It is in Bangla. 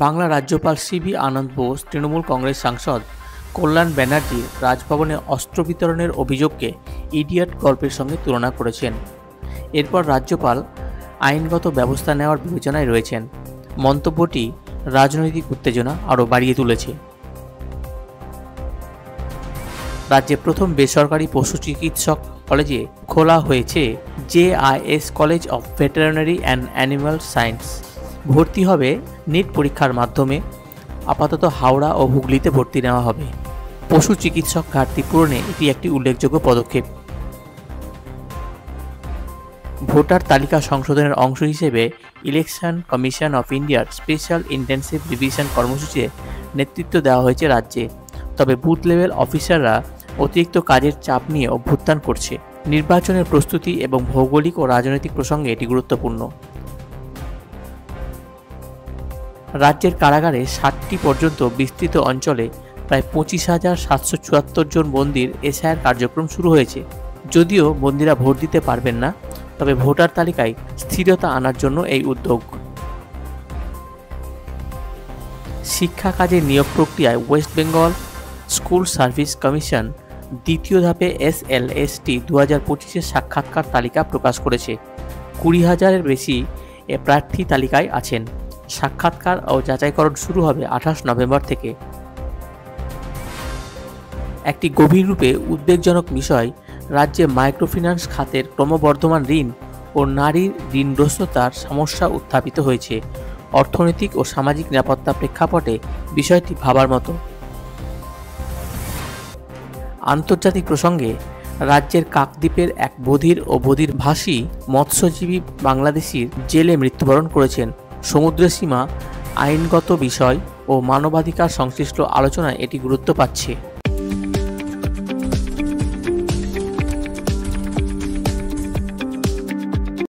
বাংলা রাজ্যপাল সিভি আনন্দ বোস তৃণমূল কংগ্রেস সাংসদ কল্যাণ ব্যানার্জি রাজভবনে অস্ত্র বিতরণের অভিযোগকে ইডিয়ট গল্পের সঙ্গে তুলনা করেছেন। এরপর রাজ্যপাল আইনগত ব্যবস্থা নেওয়ার বিবেচনায় রয়েছেন। মন্তব্যটি রাজনৈতিক উত্তেজনা আরও বাড়িয়ে তুলেছে। রাজ্যে প্রথম বেসরকারি পশু চিকিৎসক কলেজে খোলা হয়েছে JIS college of veterinary and animal science. ভর্তি হবে নিট পরীক্ষার মাধ্যমে। আপাতত হাওড়া ও হুগলিতে ভর্তি নেওয়া হবে। পশু চিকিৎসক ঘাটতি পূরণে এটি একটি উল্লেখযোগ্য পদক্ষেপ। ভোটার তালিকা সংশোধনের অংশ হিসেবে ইলেকশন কমিশন অফ ইন্ডিয়ার স্পেশাল ইন্টেন্সিভ রিভিশন কর্মসূচিতে নেতৃত্ব দেওয়া হয়েছে রাজ্যে। তবে বুথ লেভেল অফিসাররা অতিরিক্ত কাজের চাপ নিয়ে অভ্যুত্থান করছে। নির্বাচনের প্রস্তুতি এবং ভৌগোলিক ও রাজনৈতিক প্রসঙ্গে এটি গুরুত্বপূর্ণ। রাজ্যের কারাগারে 60টি পর্যন্ত বিস্তৃত অঞ্চলে প্রায় 25,774 জন বন্দীর এসআইআর কার্যক্রম শুরু হয়েছে। যদিও বন্দীরা ভোট দিতে পারবেন না, তবে ভোটার তালিকায় স্থিরতা আনার জন্য এই উদ্যোগ। শিক্ষা কাজের নিয়োগ প্রক্রিয়ায় West Bengal school service commission দ্বিতীয় ধাপে SLST 2025-এর সাক্ষাৎকার তালিকা প্রকাশ করেছে। 20,000-এর বেশি প্রার্থী তালিকায় আছেন। সাক্ষাৎকার ও যাচাইকরণ শুরু হবে 28 নভেম্বর থেকে। একটি গভীররূপে উদ্বেগজনক বিষয় রাজ্যে মাইক্রোফিন্যান্স খাতের ক্রমবর্ধমান ঋণ ও নারীর ঋণগ্রস্ততার সমস্যা উত্থাপিত হয়েছে। অর্থনৈতিক ও সামাজিক নিরাপত্তা প্রেক্ষাপটে বিষয়টি ভাবার মতো। আন্তর্জাতিক প্রসঙ্গে রাজ্যের কাকদ্বীপের এক বধির ও বধির ভাসী মৎস্যজীবী বাংলাদেশির জেলে মৃত্যুবরণ করেছেন। সমুদ্রের সীমা, আইনগত বিষয় ও মানবাধিকার সংশ্লিষ্ট আলোচনায় এটি গুরুত্ব পাচ্ছে।